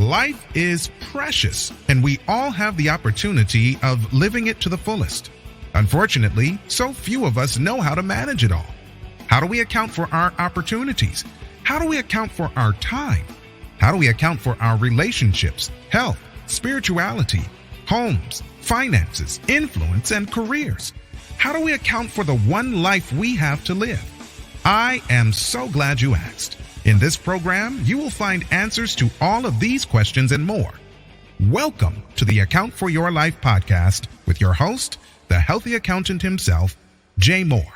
Life is precious, and we all have the opportunity of living it to the fullest. Unfortunately, so few of us know how to manage it all. How do we account for our opportunities? How do we account for our time? How do we account for our relationships, health, spirituality, homes, finances, influence, and careers? How do we account for the one life we have to live? I am so glad you asked. In this program, you will find answers to all of these questions and more. Welcome to the Account for Your Life podcast with your host, the healthy accountant himself, Jay Moore.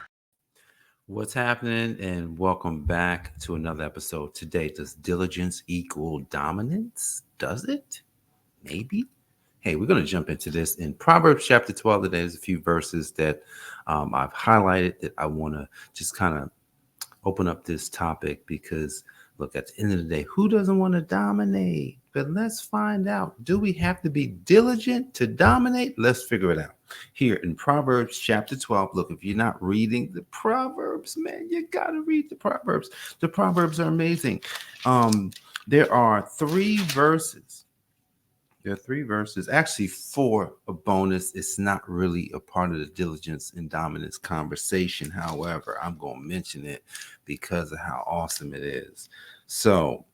What's happening, and welcome back to another episode. Today, does diligence equal dominance? Does it? Maybe. Hey, we're going to jump into this in Proverbs chapter 12 today. There's a few verses that I've highlighted that I want to just kind of open up this topic because, look, at the end of the day, who doesn't want to dominate? But let's find out. Do we have to be diligent to dominate? Let's figure it out. Here in Proverbs chapter 12, look, if you're not reading the Proverbs, man, you got to read the Proverbs. The Proverbs are amazing. There are three verses. Actually four, a bonus. It's not really a part of the diligence and dominance conversation. However, I'm going to mention it because of how awesome it is. So,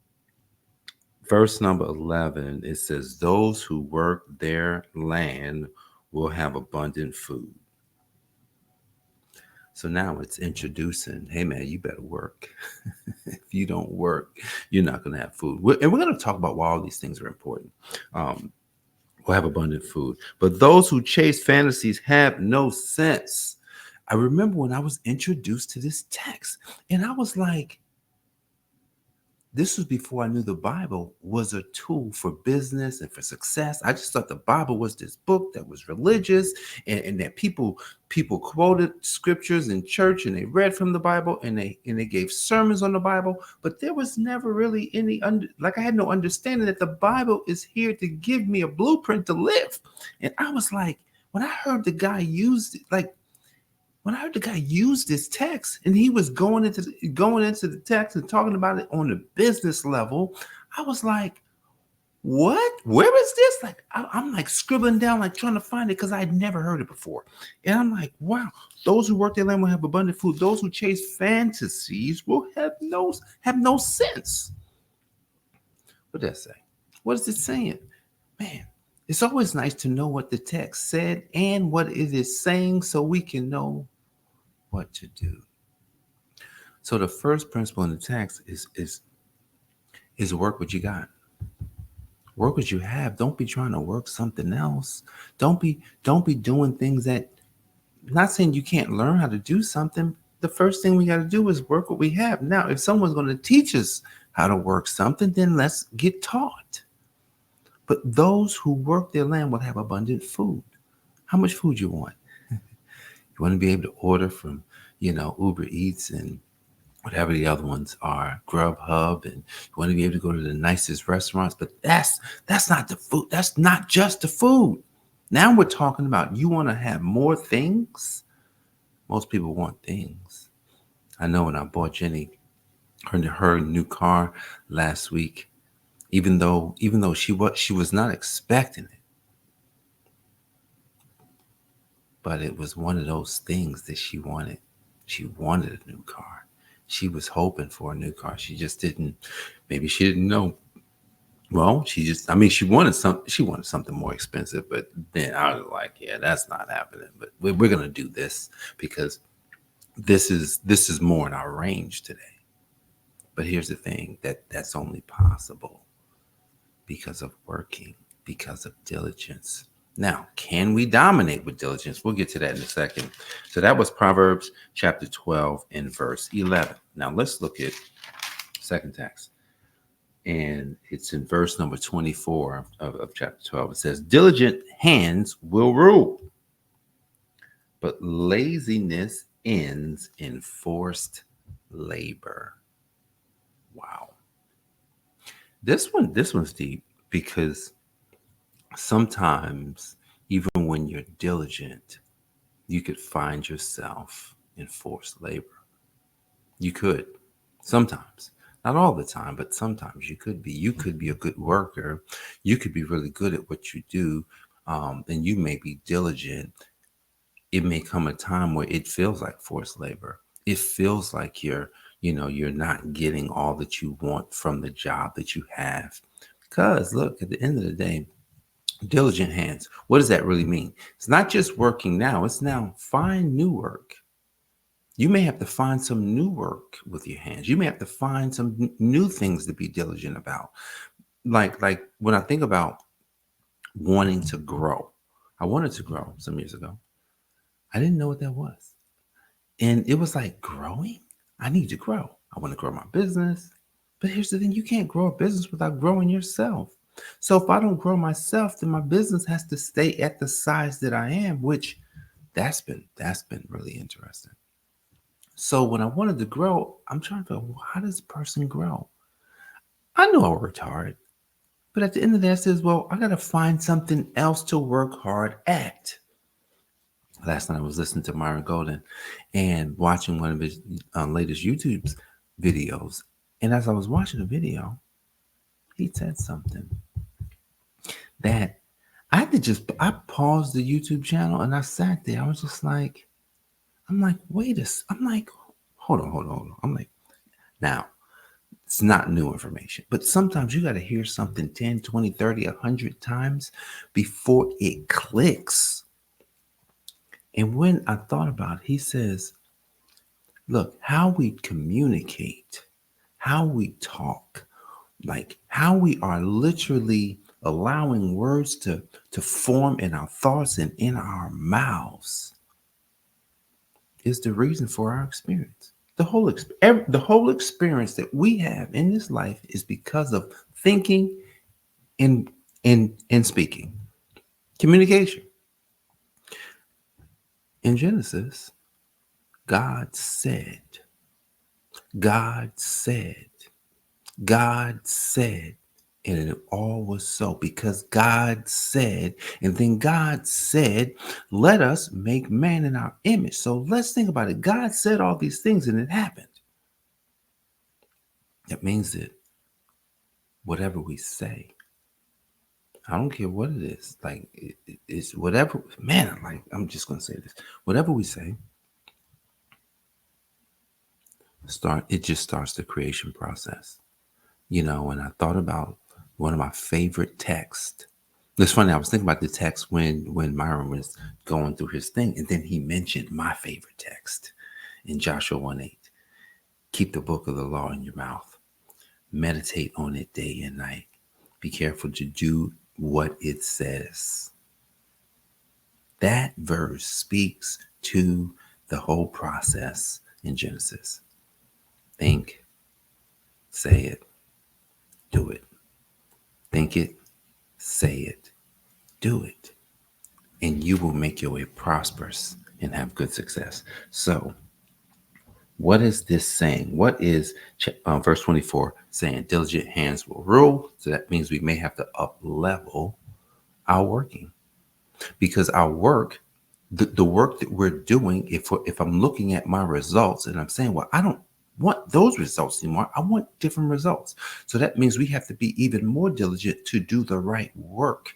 verse number 11, it says, those who work their land will have abundant food. So now it's introducing, hey man, you better work. If you don't work, you're not going to have food. And we're going to talk about why all these things are important. We'll have abundant food. But those who chase fantasies have no sense. I remember when I was introduced to this text, and I was like, this was before I knew the Bible was a tool for business and for success. I just thought the Bible was this book that was religious and that people quoted scriptures in church and they read from the Bible and they gave sermons on the Bible. But there was never really any, I had no understanding that the Bible is here to give me a blueprint to live. And I was like, when I heard the guy use this text and he was going into the text and talking about it on the business level, I was like, what? Where is this? Like, I'm like scribbling down, like trying to find it because I'd never heard it before. And I'm like, wow, those who work their land will have abundant food. Those who chase fantasies will have no sense. What does that say? What is it saying? Man, it's always nice to know what the text said and what it is saying so we can know what to do. So the first principle in the text is work what you got. Work what you have. Don't be trying to work something else. Don't be doing things that, not saying you can't learn how to do something. The first thing we got to do is work what we have. Now, if someone's going to teach us how to work something, then let's get taught. But those who work their land will have abundant food. How much food you want? You want to be able to order from, Uber Eats and whatever the other ones are, Grubhub, and you want to be able to go to the nicest restaurants. But that's not the food. That's not just the food. Now we're talking about you want to have more things. Most people want things. I know when I bought Jenny her new car last week, even though she was not expecting it. But it was one of those things that she wanted. She wanted a new car. She was hoping for a new car. She just didn't. Maybe she didn't know. Well, she wanted something more expensive. But then I was like, yeah, that's not happening. But we're gonna do this because this is more in our range today. But here's the thing, that's only possible because of working, because of diligence. Now, can we dominate with diligence? We'll get to that in a second. So that was Proverbs chapter 12 and verse 11. Now let's look at second text. And it's in verse number 24 of chapter 12. It says, diligent hands will rule, but laziness ends in forced labor. Wow. This one's deep because sometimes, even when you're diligent, you could find yourself in forced labor. You could sometimes. Not all the time, but sometimes you could be. You could be a good worker. You could be really good at what you do, and you may be diligent. It may come a time where it feels like forced labor. It feels like you're not getting all that you want from the job that you have. Because look, at the end of the day, diligent hands. What does that really mean? It's not just working now. It's now find new work. You may have to find some new work with your hands. You may have to find some new things to be diligent about. Like when I think about wanting to grow, I wanted to grow some years ago. I didn't know what that was. And it was like growing. I need to grow. I want to grow my business. But here's the thing, you can't grow a business without growing yourself. So if I don't grow myself, then my business has to stay at the size that I am, which that's been really interesting. So when I wanted to grow, I'm trying to figure, how does a person grow? I know I worked hard, but at the end of that, I says, well, I got to find something else to work hard at. Last night I was listening to Myron Golden and watching one of his latest YouTube videos. And as I was watching the video, he said something that I paused the YouTube channel and I sat there. I was just like, I'm like, hold on. I'm like, now, it's not new information, but sometimes you got to hear something 10, 20, 30, 100 times before it clicks. And when I thought about it, he says, look, how we communicate, how we talk, like how we are literally allowing words to form in our thoughts and in our mouths is the reason for our experience. The whole experience that we have in this life is because of thinking and speaking. Communication. In Genesis, God said, God said, God said, and it all was so because God said, and then God said, let us make man in our image. So let's think about it. God said all these things and it happened. That means that whatever we say, I don't care what it is, like it's whatever, man, like I'm just going to say this. Whatever we say, it just starts the creation process. And I thought about one of my favorite texts. It's funny, I was thinking about the text when Myron was going through his thing, and then he mentioned my favorite text in Joshua 1:8. Keep the book of the law in your mouth. Meditate on it day and night. Be careful to do what it says. That verse speaks to the whole process in Genesis. Think, say it, do it. Think it, say it, do it. And you will make your way prosperous and have good success. So, what is this saying? What is verse 24 saying? Diligent hands will rule. So that means we may have to up level our working because our work, the work that we're doing, if I'm looking at my results and I'm saying, well, I don't want those results anymore. I want different results. So that means we have to be even more diligent to do the right work.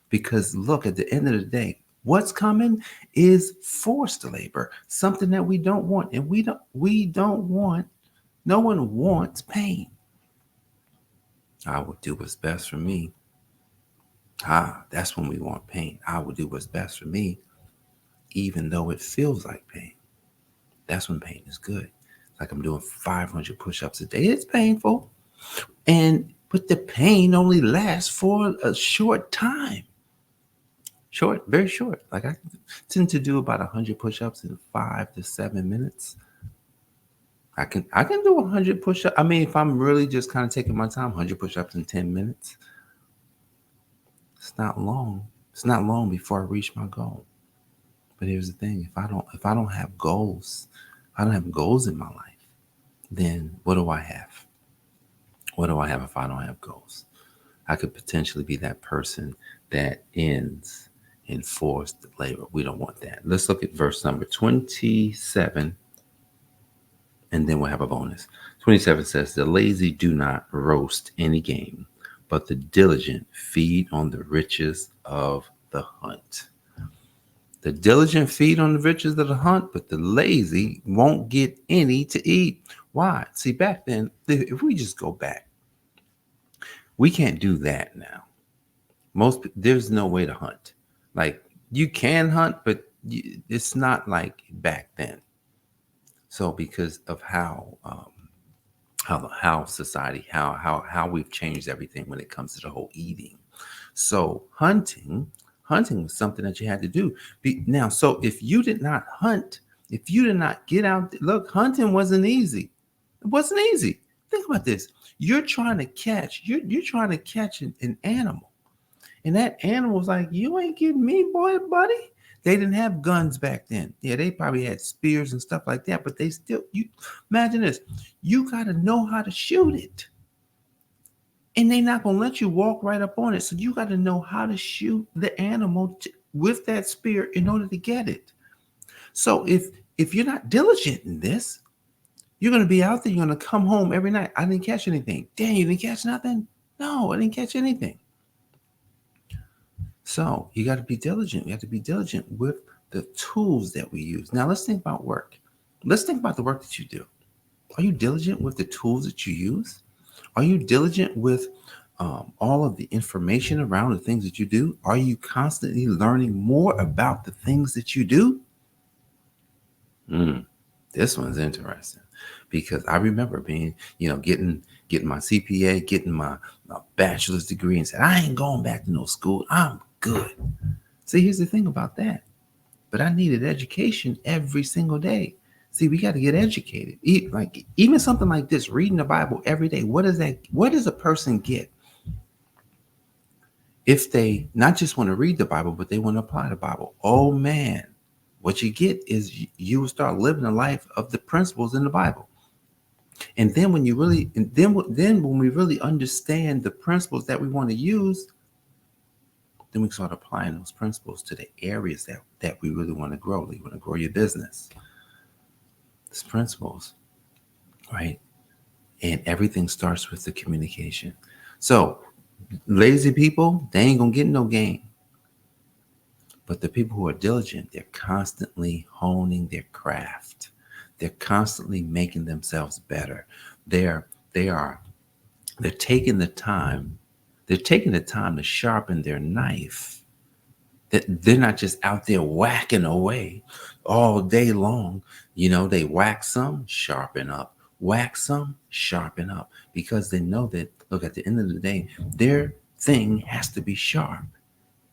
Because look, at the end of the day, what's coming is forced labor, something that we don't want. And we don't want, no one wants pain. I will do what's best for me. That's when we want pain. I will do what's best for me, even though it feels like pain. That's when pain is good. Like I'm doing 500 push-ups a day. It's painful. But the pain only lasts for a short time. Short, very short. Like I tend to do about 100 push-ups in 5 to 7 minutes. I can do 100 push-ups. I mean, if I'm really just kind of taking my time, 100 push-ups in 10 minutes. It's not long. It's not long before I reach my goal. But here's the thing: if I don't have goals, if I don't have goals in my life, then what do I have? What do I have if I don't have goals? I could potentially be that person that ends in forced labor. We don't want that. Let's look at verse number 27, and then we'll have a bonus. 27 says, the lazy do not roast any game, but the diligent feed on the riches of the hunt. The diligent feed on the riches of the hunt, but the lazy won't get any to eat. Why? See, back then, if we just go back, we can't do that now. There's no way to hunt. Like, you can hunt, but it's not like back then. So because of how society, how we've changed everything when it comes to the whole eating. So hunting was something that you had to do. Now, so if you did not hunt, if you did not get out, look, hunting wasn't easy. It wasn't easy. Think about this. You're trying to catch an animal. And that animal's like, you ain't getting me, buddy. They didn't have guns back then. Yeah, they probably had spears and stuff like that, but they still, you imagine this. You got to know how to shoot it. And they're not going to let you walk right up on it. So you got to know how to shoot the animal with that spear in order to get it. So if you're not diligent in this, you're going to be out there. You're going to come home every night. I didn't catch anything. Dang, you didn't catch nothing? No, I didn't catch anything. So you got to be diligent. You have to be diligent with the tools that we use. Now let's think about work. Let's think about the work that you do. Are you diligent with the tools that you use? Are you diligent with all of the information around the things that you do? Are you constantly learning more about the things that you do? This one's interesting because I remember being, getting my CPA, getting my bachelor's degree, and said, I ain't going back to no school. I'm good. See, here's the thing about that. But I needed education every single day. See, we got to get educated. Like even something like this, reading the Bible every day. What does a person get if they not just want to read the Bible, but they want to apply the Bible? Oh man, what you get is you will start living a life of the principles in the Bible. And then when we really understand the principles that we want to use, then we start applying those principles to the areas that we really want to grow. You want to grow your business. It's principles, right? And everything starts with the communication. So lazy people, they ain't going to get no game. But the people who are diligent, they're constantly honing their craft. They're constantly making themselves better. They're taking the time. They're taking the time to sharpen their knife. They're not just out there whacking away all day long. They whack some, sharpen up. Whack some, sharpen up. Because they know that, look, at the end of the day, their thing has to be sharp.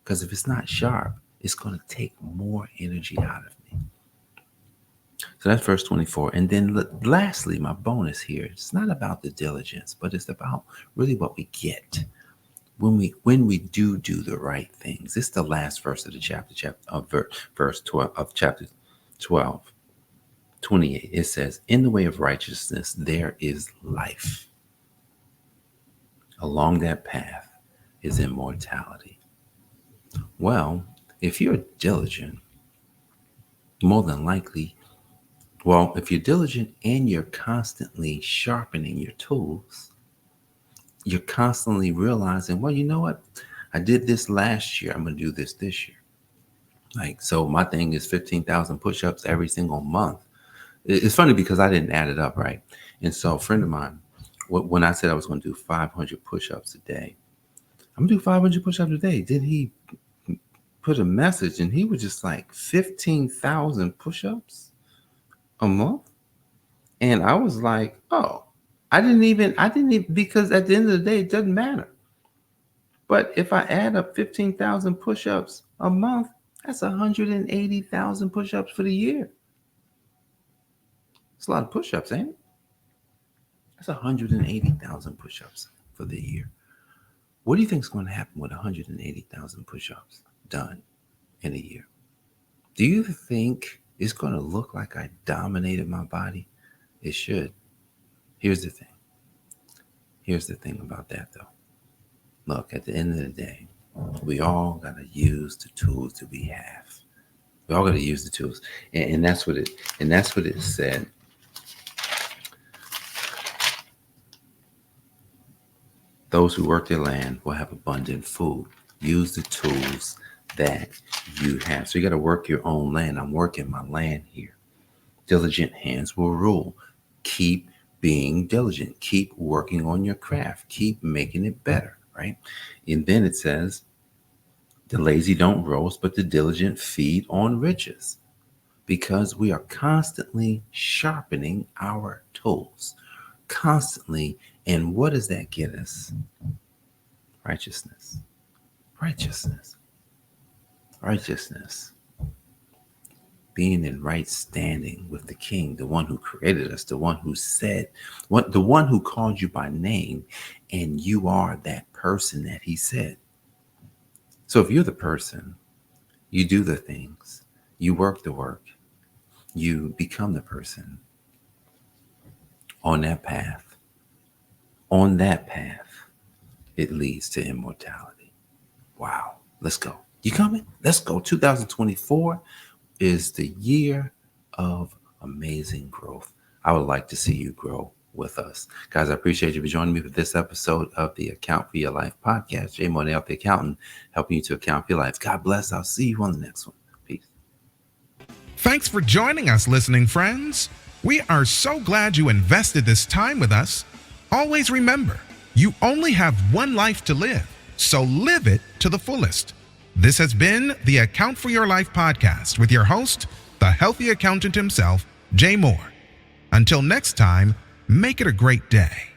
Because if it's not sharp, it's going to take more energy out of me. So that's verse 24. And then lastly, my bonus here, it's not about the diligence, but it's about really what we get when we do the right things. It's the last verse of the verse 12 of chapter 12, 28. It says, in the way of righteousness, there is life. Along that path is immortality. Well, if you're diligent, more than likely, if you're diligent and you're constantly sharpening your tools, you're constantly realizing, well, you know what? I did this last year. I'm going to do this year. So my thing is 15,000 push-ups every single month. It's funny because I didn't add it up, right? And so a friend of mine, when I said I was going to do 500 push-ups a day, I'm going to do 500 push-ups a day. Then he put a message and he was just like 15,000 push-ups a month. And I was like, oh, I didn't even, because at the end of the day, it doesn't matter. But if I add up 15,000 push-ups a month, that's 180,000 push-ups for the year. It's a lot of push-ups, ain't it? That's 180,000 push-ups for the year. What do you think is going to happen with 180,000 push-ups done in a year? Do you think it's going to look like I dominated my body? It should. Here's the thing about that, though. Look, at the end of the day, we all got to use the tools that we have. We all got to use the tools, and that's what it said. Those who work their land will have abundant food. Use the tools that you have. So you got to work your own land. I'm working my land here. Diligent hands will rule. Keep being diligent. Keep working on your craft. Keep making it better, right? And then it says, the lazy don't roast, but the diligent feed on riches, because we are constantly sharpening our tools. Constantly. And what does that get us? Righteousness. Righteousness. Righteousness. Being in right standing with the King, the one who created us, the one who said, the one who called you by name, and you are that person that he said. So if you're the person, you do the things, you work the work, you become the person on that path. On that path, it leads to immortality. Wow. Let's go. You coming? Let's go. 2024 is the year of amazing growth. I would like to see you grow with us. Guys, I appreciate you for joining me for this episode of the Account for Your Life podcast. Jay Monell, the accountant, helping you to account for your life. God bless. I'll see you on the next one. Peace. Thanks for joining us, listening friends. We are so glad you invested this time with us. Always remember, you only have one life to live, so live it to the fullest. This has been the Account for Your Life podcast with your host, the healthy accountant himself, Jay Moore. Until next time, make it a great day.